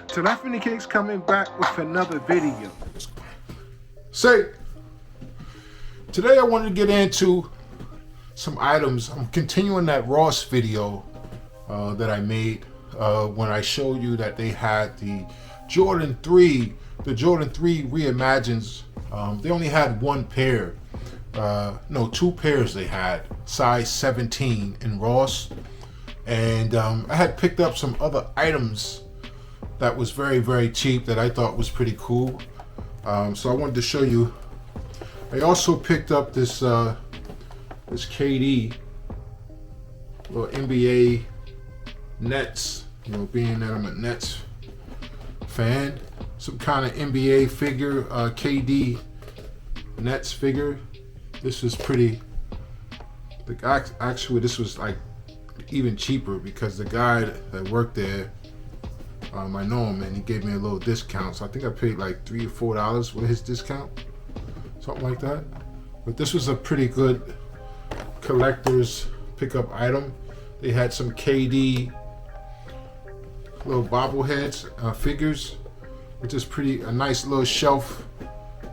TelephonyKicks coming back with another video. Say, today I wanted to get into some items. I'm continuing that Ross video that I made when I showed you that they had the Jordan 3, the Jordan 3 Reimagines. They only had one pair, no, two pairs they had, size 17 in Ross. And I had picked up some other items that was very, very cheap that I thought was pretty cool. So I wanted to show you. I also picked up this this KD, little NBA Nets, you know, being that I'm a Nets fan. Some kind of NBA figure, KD Nets figure. This was pretty, actually this was like even cheaper because the guy that worked there, I know him and he gave me a little discount. So I think I paid like $3 or $4 with his discount, something like that. But this was a pretty good collector's pickup item. They had some KD little bobbleheads, figures, which is a nice little shelf,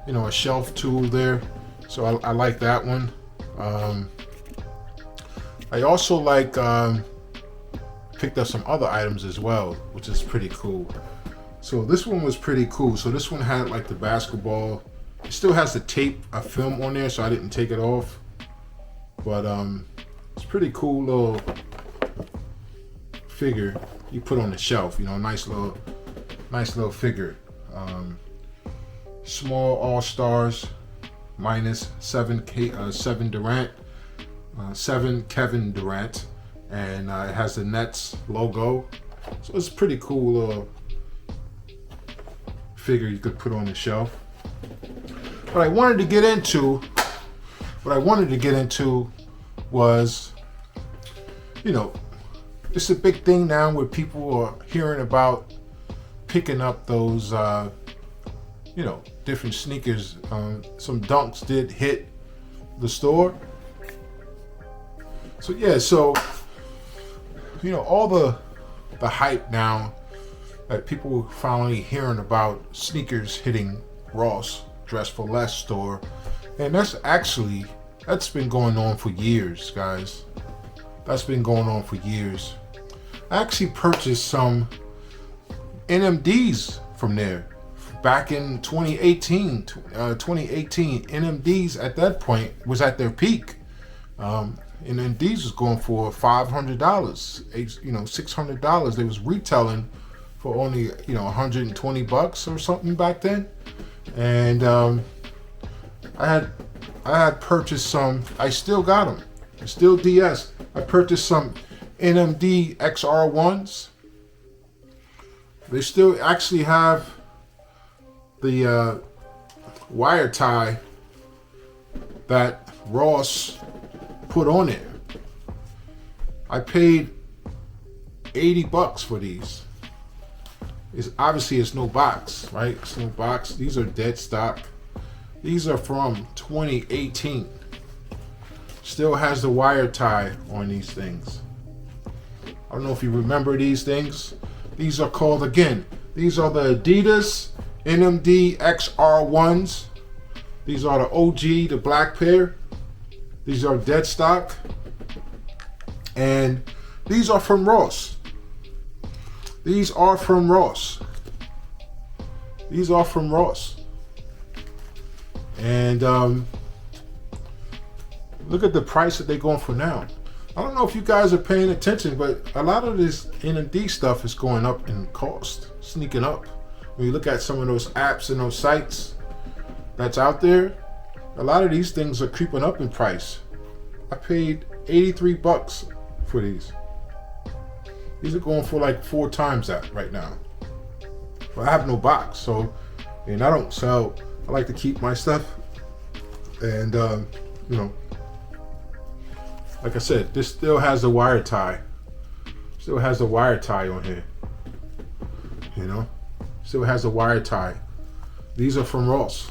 you know, a shelf tool there. So I like that one. I also like picked up some other items as well, which is pretty cool. So this one was pretty cool. So this one had like the basketball. It still has the tape, a film on there, so I didn't take it off. But it's pretty cool little figure you put on the shelf. You know, nice little figure. Small All Stars, minus 7 Durant, 7 Kevin Durant. And it has the Nets logo. So it's a pretty cool little figure you could put on the shelf. What I wanted to get into was, you know, it's a big thing now where people are hearing about picking up those, you know, different sneakers. Some Dunks did hit the store. So yeah, so you know, all the hype now that people are finally hearing about sneakers hitting Ross Dress for Less store, and that's been going on for years, guys. That's been going on for years. I actually purchased some NMDs from there back in 2018. 2018 NMDs at that point was at their peak. And then these was going for $500, you know, $600. They was retailing for only, you know, $120 or something back then. And I had purchased some. I still got them. I still DS. I purchased some NMD XR1s. They still actually have the wire tie that Ross put on there. I paid $80 for these. It's no box, right? It's no box. These are dead stock. These are from 2018. Still has the wire tie on these things. I don't know if you remember these things. These are called, again, these are the Adidas NMD XR1s. These are the OG, the black pair. These are dead stock, and these are from Ross. These are from Ross. These are from Ross. And look at the price that they're going for now. I don't know if you guys are paying attention, but a lot of this NMD stuff is going up in cost, sneaking up. When you look at some of those apps and those sites that's out there, a lot of these things are creeping up in price. I paid $83 for these. These are going for like 4 times that right now. But I have no box, so, and I don't sell. I like to keep my stuff. And you know, like I said, this still has the wire tie. Still has the wire tie on here. You know, still has the wire tie. These are from Ross.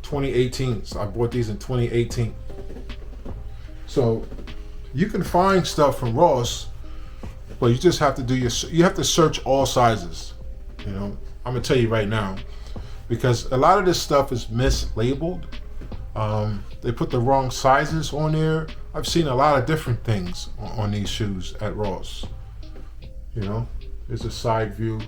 2018. So I bought these in 2018. So you can find stuff from Ross But you just have to you have to search all sizes. You know, I'm gonna tell you right now, because a lot of this stuff is mislabeled. They put the wrong sizes on there. I've seen a lot of different things on these shoes at Ross. You know, there's a side view.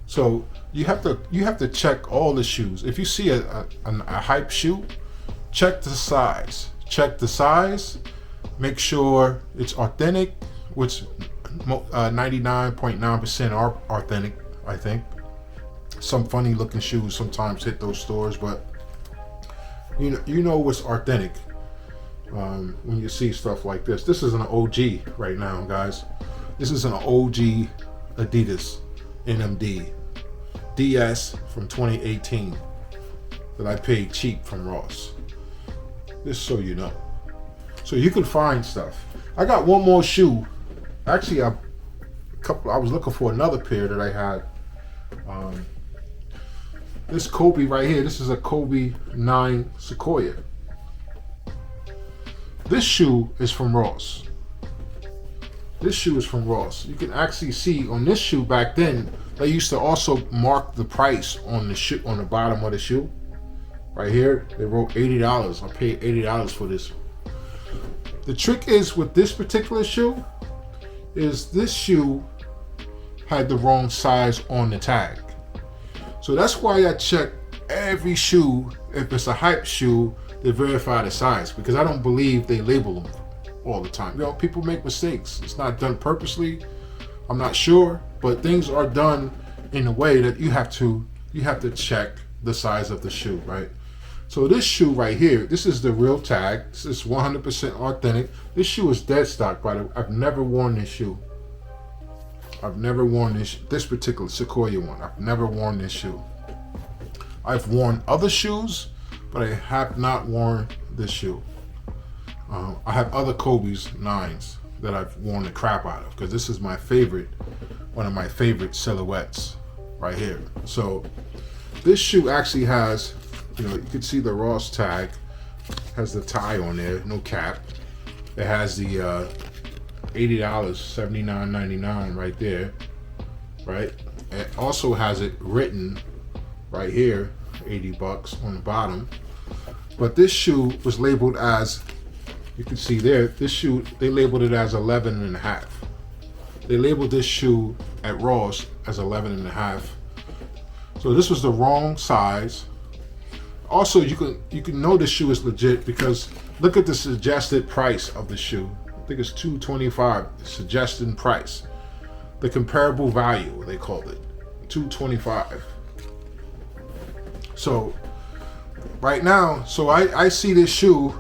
So you have to check all the shoes. If you see a hype shoe, check the size. Check the size. Make sure it's authentic, which 99.9% are authentic, I think. Some funny looking shoes sometimes hit those stores, but you know what's authentic when you see stuff like this. This is an OG right now, guys. This is an OG Adidas NMD DS from 2018 that I paid cheap from Ross. Just so you know. So you can find stuff. I got one more shoe. Actually, I was looking for another pair that I had. This Kobe right here, this is a Kobe 9 Sequoia. This shoe is from Ross. This shoe is from Ross. You can actually see on this shoe back then, they used to also mark the price on the shoe, on the bottom of the shoe. Right here, they wrote $80. I paid $80 for this. The trick is with this particular shoe, is this shoe had the wrong size on the tag. So that's why I check every shoe, if it's a hype shoe, to verify the size, because I don't believe they label them all the time. You know, people make mistakes. It's not done purposely. I'm not sure, but things are done in a way that you have to check the size of the shoe, right? So this shoe right here, this is the real tag. This is 100% authentic. This shoe is dead stock, by the way. I've never worn this shoe. I've never worn this particular Sequoia one. I've never worn this shoe. I've worn other shoes, but I have not worn this shoe. I have other Kobe's 9s that I've worn the crap out of, because this is my favorite, one of my favorite silhouettes right here. So this shoe actually has, you know, you can see the Ross tag, has the tie on there, no cap. It has the $80, $79.99 right there, right? It also has it written right here, $80 on the bottom. But this shoe was labeled as, you can see there, this shoe, they labeled it as 11 and a half. They labeled this shoe at Ross as 11 and a half. So this was the wrong size. Also, you can know this shoe is legit because look at the suggested price of the shoe. I think it's $225, suggested price. The comparable value, they called it, $225. So right now, so I see this shoe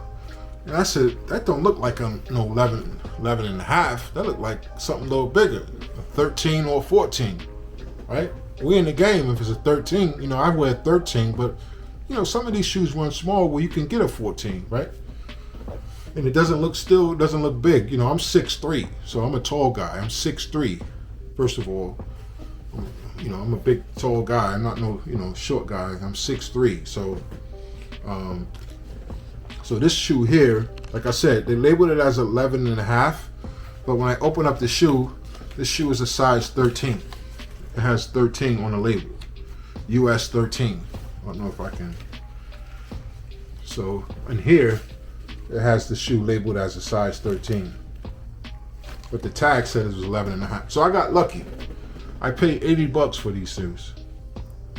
and I said, that don't look like a no 11 and a half. That look like something a little bigger, a 13 or 14, right? We in the game if it's a 13, you know, I wear 13, but you know, some of these shoes run small where you can get a 14, right? And it doesn't look big. You know, I'm 6'3", so I'm a tall guy. I'm 6'3", first of all. You know, I'm a big, tall guy. I'm not no, you know, short guy. I'm 6'3", so so this shoe here, like I said, they labeled it as 11 and a half, but when I open up the shoe, this shoe is a size 13. It has 13 on the label, US 13. I don't know if I can. So in here, it has the shoe labeled as a size 13, but the tag said it was 11 and a half. So I got lucky. I paid $80 for these shoes.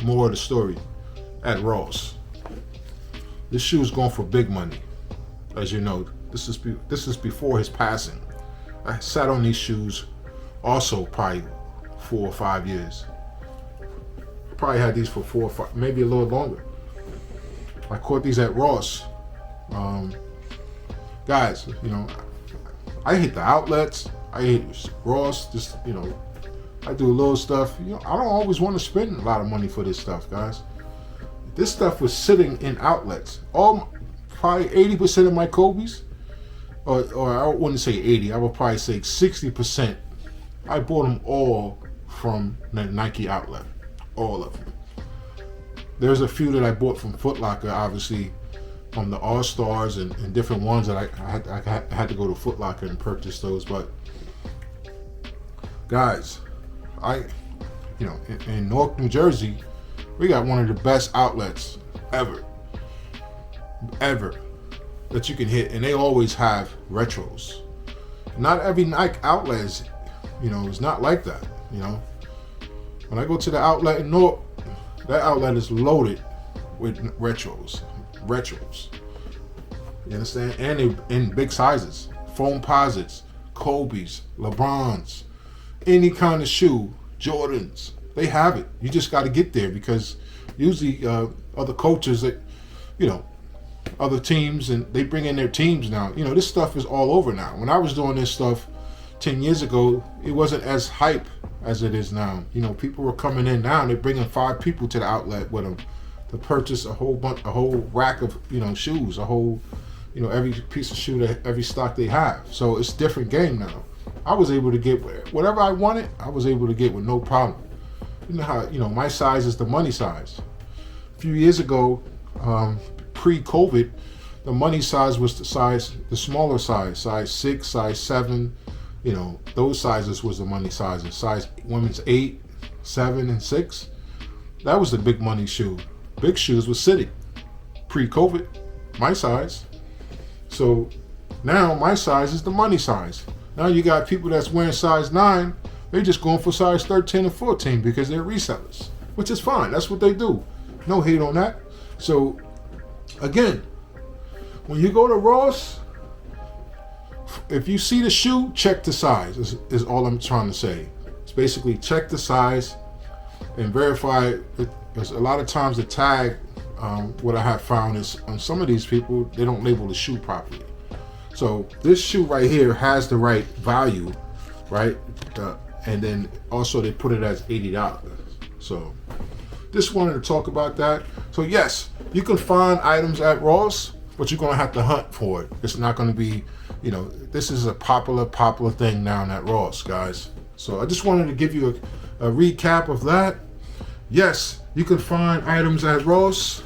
More of the story at Ross. This shoe is going for big money, as you know. This is before his passing. I sat on these shoes also probably 4 or 5 years. Probably had these for 4 or 5, maybe a little longer. I caught these at Ross. Guys, you know, I hit the outlets. I hit Ross. Just, you know, I do a little stuff. You know, I don't always want to spend a lot of money for this stuff, guys. This stuff was sitting in outlets. Probably 80% of my Kobe's, or I wouldn't say 80. I would probably say 60%. I bought them all from the Nike outlet. All of them. There's a few that I bought from Foot Locker, obviously, from the All Stars and different ones that I had to go to Foot Locker and purchase those. But Guys, in Newark, New Jersey, we got one of the best outlets ever that you can hit, and they always have retros. Not every Nike outlet is, it's not like that. When I go to the outlet in Newark, that outlet is loaded with retros. You understand? And they in big sizes, foam posits, Kobe's, LeBron's, any kind of shoe, Jordans. They have it. You just got to get there, because usually other coaches that, other teams, and they bring in their teams now. This stuff is all over now. When I was doing this stuff 10 years ago, it wasn't as hype as it is now. People were coming in now, and they're bringing 5 people to the outlet with them to purchase a whole rack of, shoes, a whole, every piece of shoe, every stock they have. So it's a different game now. I was able to get whatever I wanted. I was able to get with no problem. You know how, my size is the money size. A few years ago, pre-COVID, the money size was the smaller size 6, size 7, those sizes was the money sizes. Size women's 8, 7, and 6. That was the big money shoe. Big shoes was City. Pre-COVID, my size. So now my size is the money size. Now you got people that's wearing size 9, they're just going for size 13 and 14 because they're resellers, which is fine. That's what they do. No hate on that. So again, when you go to Ross, if you see the shoe, check the size is all I'm trying to say. It's basically check the size and verify it. Because a lot of times the tag, what I have found is on some of these people, they don't label the shoe properly. So this shoe right here has the right value, right? And then also they put it as $80. So just wanted to talk about that. So yes, you can find items at Ross, but you're gonna have to hunt for it. It's not gonna be, this is a popular thing now at Ross, guys. So I just wanted to give you a recap of that. Yes, you can find items at Ross.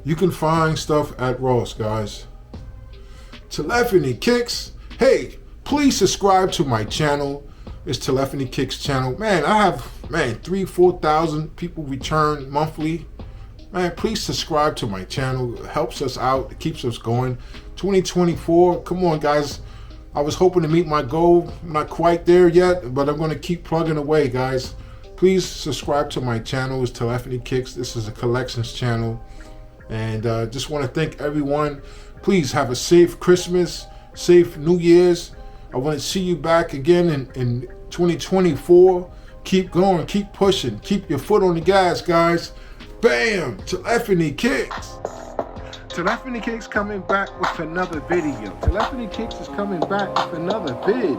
You can find stuff at Ross, guys. TelephonyKicks. Hey, please subscribe to my channel. It's TelephonyKicks channel. Man, I have 3,000-4,000 people return monthly. Man, please subscribe to my channel. It helps us out. It keeps us going. 2024, come on, guys. I was hoping to meet my goal. I'm not quite there yet, but I'm going to keep plugging away, guys. Please subscribe to my channel. It's TelephonyKicks. This is a collections channel. And just want to thank everyone. Please have a safe Christmas, safe New Year's. I want to see you back again in 2024. Keep going, keep pushing, keep your foot on the gas, guys. Bam! TelephonyKicks. TelephonyKicks coming back with another video. TelephonyKicks is coming back with another vid.